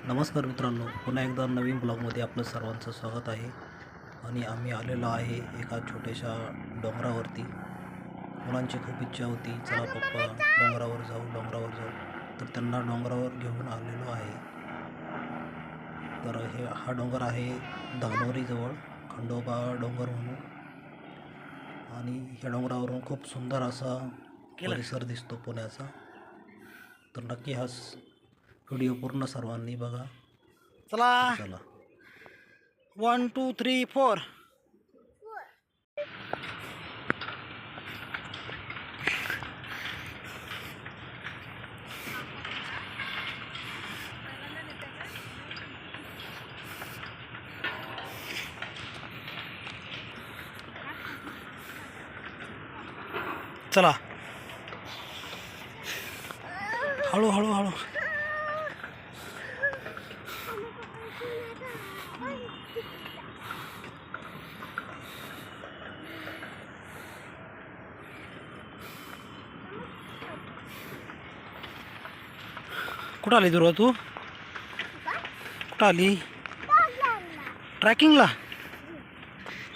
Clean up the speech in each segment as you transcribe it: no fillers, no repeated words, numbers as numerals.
नमस्कार मित्रांनो, पुन्हा एकदा नवीन ब्लॉगमध्ये आपलं सर्वांचं स्वागत आहे. आणि आम्ही आलेलो आहे एका छोट्याशा डोंगरावरती. मुलांची खूप इच्छा होती, चला पप्पा डोंगरावर जाऊ. तर त्यांना डोंगरावर घेऊन आलेलो आहे. तर हा डोंगर आहे धानोरीजवळ, खंडोबा डोंगर म्हणून. आणि ह्या डोंगरावरून खूप सुंदर असा परिसर दिसतो पुण्याचा. तर नक्की हा व्हिडिओ पूर्ण सर्वांनी बघा. चला 1 2 3 4. चला हळू हळू हळू. कुठं आली दुर्वा तू? कुठं आली? ट्रॅकिंगला?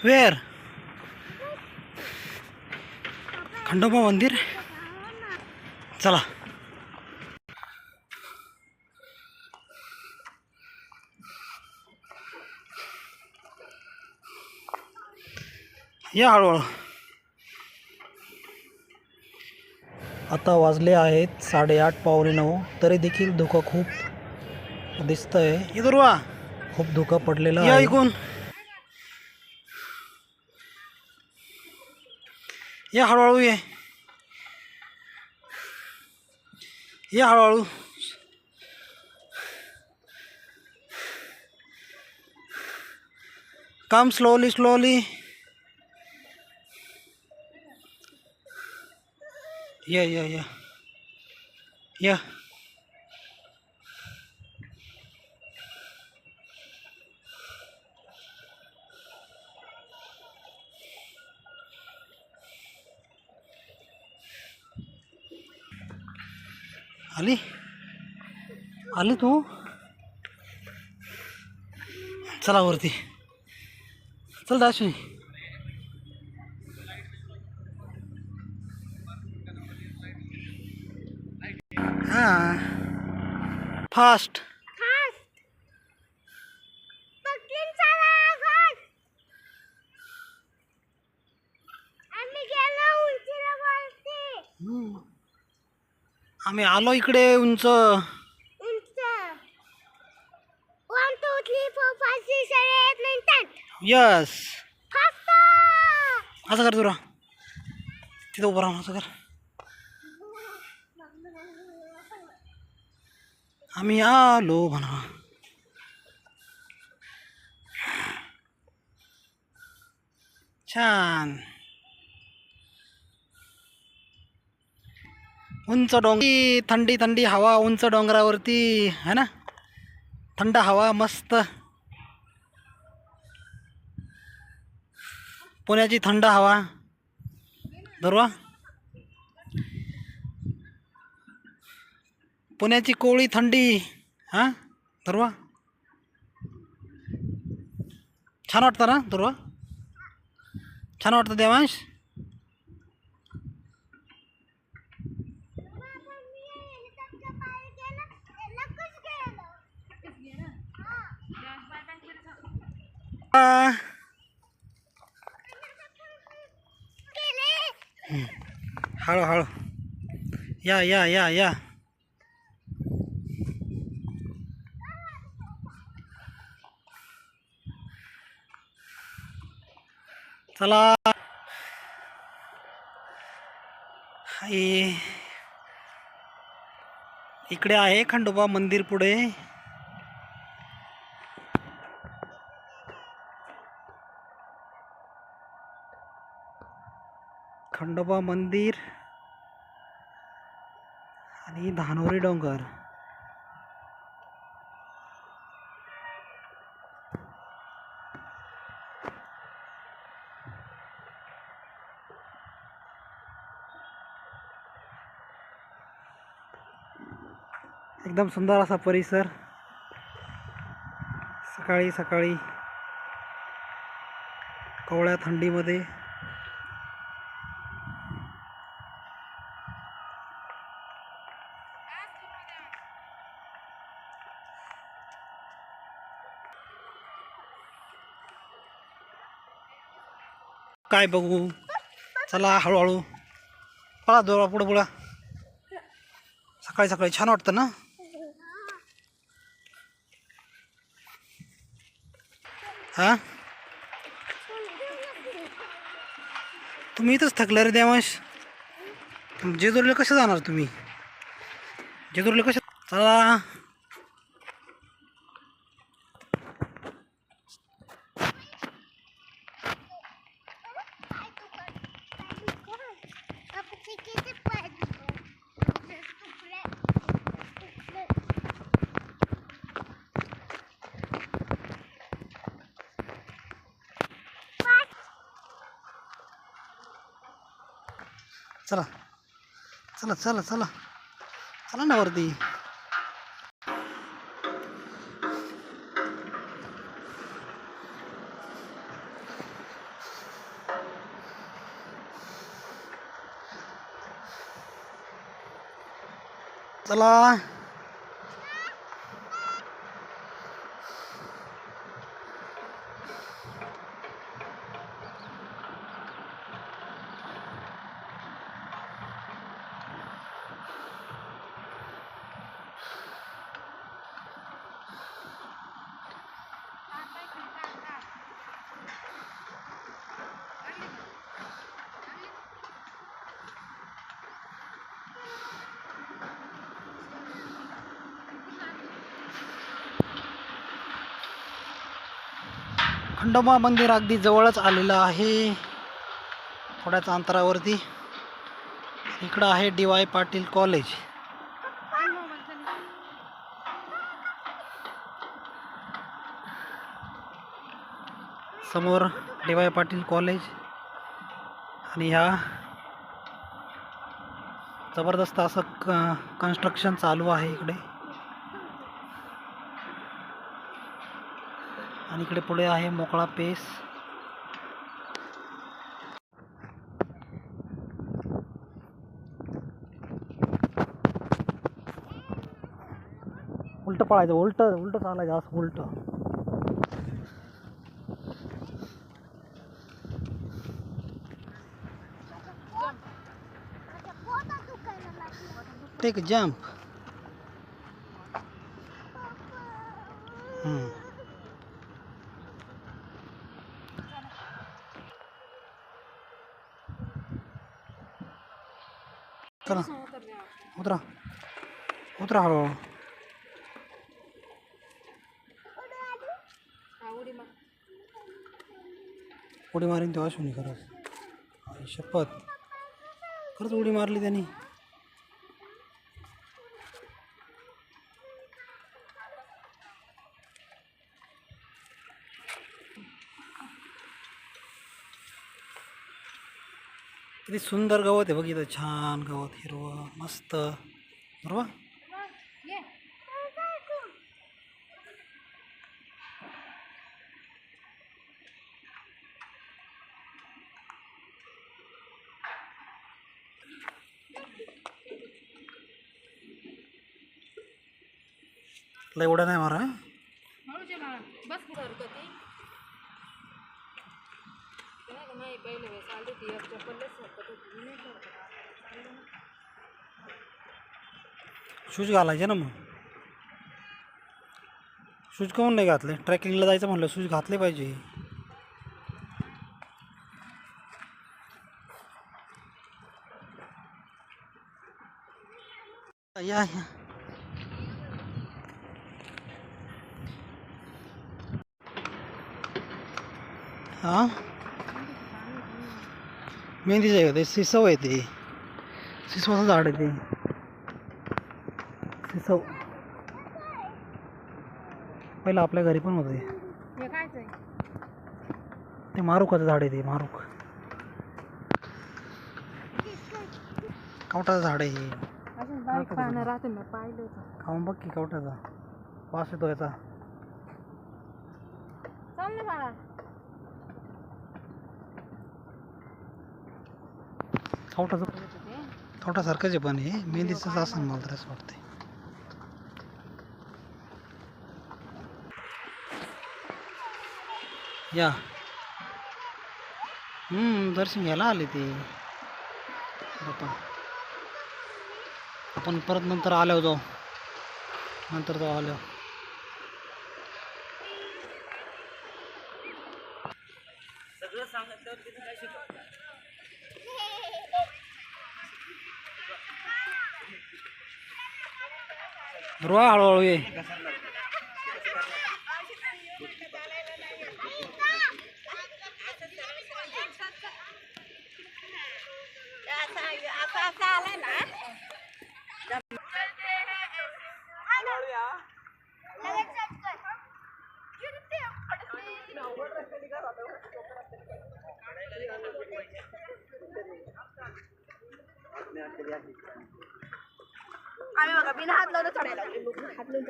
वेअर? खंडोबा मंदिर. चला या हळूहळू. आता वाजले आहेत 8:30 पावणे 9. तरी देखील धुकं खूप दिसतंय. ये दुर्वा, खूप धुकं पडलेलं या आहे. ऐकून. या हळूहळू ये हळूहळू. कम स्लोली. या. आली तू? चला वरती. चल दाशी. हां फास्ट. आम्ही आलो इकडे उंच. 1 2 3 4 5 6 7 8 9 10. यस. फास्ट. असं कर तुला तिथं उभं राहून असं कर. आम्ही आलो म्हणा. छान उंच डोंगर, थंडी हवा उंच डोंगरावरती है ना. थंड हवा मस्त. पुण्याची थंड हवा. धरवा. पुण्याची कोवळी थंडी. हां धरवा. छान वाटतं ना धरवा? छान वाटतं देवांश? हळू. या. चला. इकडे आहे खंडोबा मंदिर पुढे. खंडोबा मंदिर आणि धानोरी डोंगर. एकदम सुंदर असा परिसर. सकाळी सकाळी कवळ्या थंडीमध्ये काय बघू. चला हळूहळू पळा, दोरा पुढं पुढं. सकाळी सकाळी छान वाटतं ना. हा तुम्ही इथंच थकलं रे देवांश. जेजुरीला कसं जाणार तुम्ही? जेजुरीला कसं? चला चला चला चला चला चला ना वरती. चला खंडोबा मंदिर अगदी जवळच आलेलं आहे, थोड्याच अंतरावरती. इकडं आहे DY पाटील कॉलेज. समोर DY पाटील कॉलेज आणि ह्या जबरदस्त असं कन्स्ट्रक्शन चालू आहे इकडे. आणि इकडे पुढे आहे मोकळा पेस. उलट पळायचं, उलट उलट चालायचं, असं उलट. Take jump. चला उतरा उतरा हळूहळू. उडी मारीन तेव्हा शुनी खरंच, शपथ खरंच उडी मारली त्यांनी. किती सुंदर गवत आहे बघ इथं, छान गवत, हिरवं मस्त बरोबर. लय उड्या नाही मारा. शूज घालायचे ना मग. शूज काऊन नाही घातले? ट्रेकिंगला जायचं म्हणलं शूज घातले पाहिजे. या या हां मेहंदीचं आहे का ते? सिसव आहे ते, सिसवाचं झाड आहे ते, सिसव. पहिलं आपल्या घरी पण होते ते. मारुकाचं झाड आहे ते, मारुक कवटाचं झाड आहे हे. खाऊन बघ की कवटाचा वास येतो याचा. चाल ना बाळा. थोटासारखंच आहे पण हे मेहंदीचंच असं मला तर असं वाटतंय. या दर्शन घ्यायला आले ते बाप्पा. आपण परत नंतर आल्यावर जाऊ, नंतर जाऊ आल्यावर. ध्रुवा हळूहळू ये. आम्ही बघा बिना हात लावलं चढायला हात लावून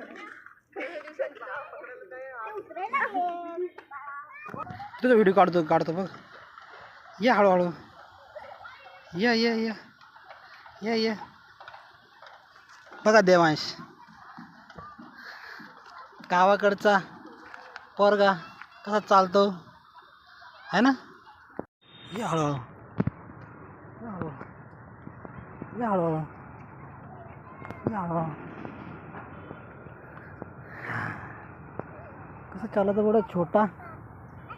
तुझा व्हिडिओ काढतो बघ. या हळूहळू या या या या या. बघा देवांश, गावाकडचा पोरगा कसा चालतो आहे ना. या हळूहळू या हळूहळू या हळूहळू या हळूहळू. कसं चालतो बरं छोटा,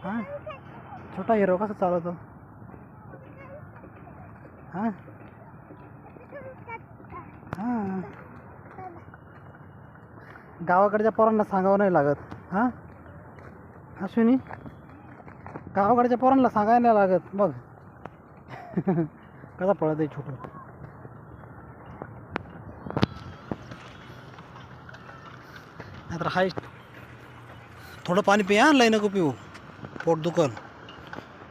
हां छोटा हिरो कसा चालवतो. हां हां गावाकडच्या पोरांना सांगावं नाही लागत. हां अश्विनी, गावाकडच्या पोरांना सांगायला नाही लागत. बघ कसा पळत आहे छोटं. नाहीतर हाय थोडं पाणी पिया, लय नको पिऊ, पोट दुखल.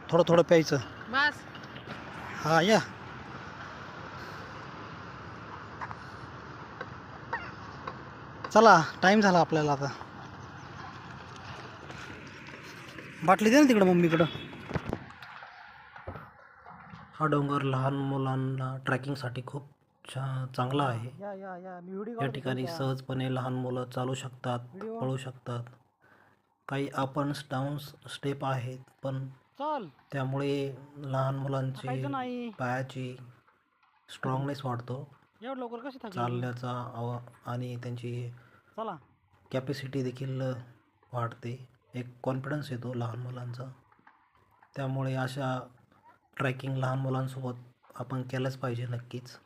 थोडं थोडं प्यायचं बस. हा या. चला टाईम झाला आपल्याला आता. बाटली दे ना तिकडं मम्मीकडं. हा डोंगर लहान मुलांना ट्रॅकिंगसाठी खूप चांगला आहे. या या या मी व्हिडिओ या ठिकाणी सहजपणे लहान मुलं चालू शकतात, पळू शकतात. काही अप अँड डाऊन स्टेप आहेत, पण चल त्यामुळे लहान मुलांची खायचं नाही. पायाची स्ट्रॉंगनेस वाढतो, एवढं लवकर कशी थकली. चालण्याचा आणि त्यांची चला कॅपॅसिटी देखील वाढते. एक कॉन्फिडन्स येतो लहान मुलांचा. त्यामुळे अशा ट्रॅकिंग लहान मुलांसोबत आपण केलंच पाहिजे नक्कीच.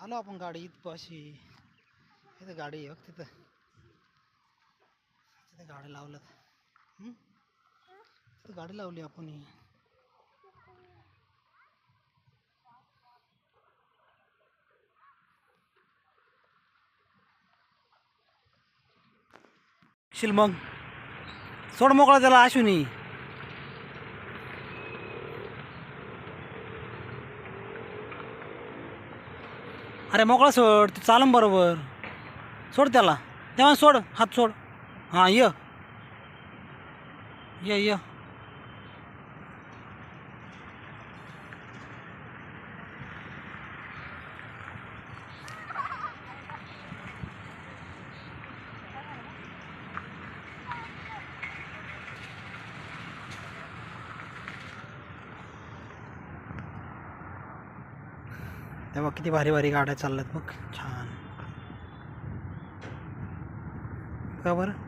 आलो आपण गाडी इथपाशी. इथं गाडी आहे बघ, तिथं तिथं गाडी लावलं. तिथं गाडी लावली आपण. शिल मग सोड मोकळा त्याला अश्विनी. अरे मोकळा सोड, ते चालम बरोबर. सोड त्याला, तेव्हा सोड, हात सोड. हां ये ये ये. तेव्हा किती भारी भारी गाड्या चालल्यात बघ, छान. का बरं.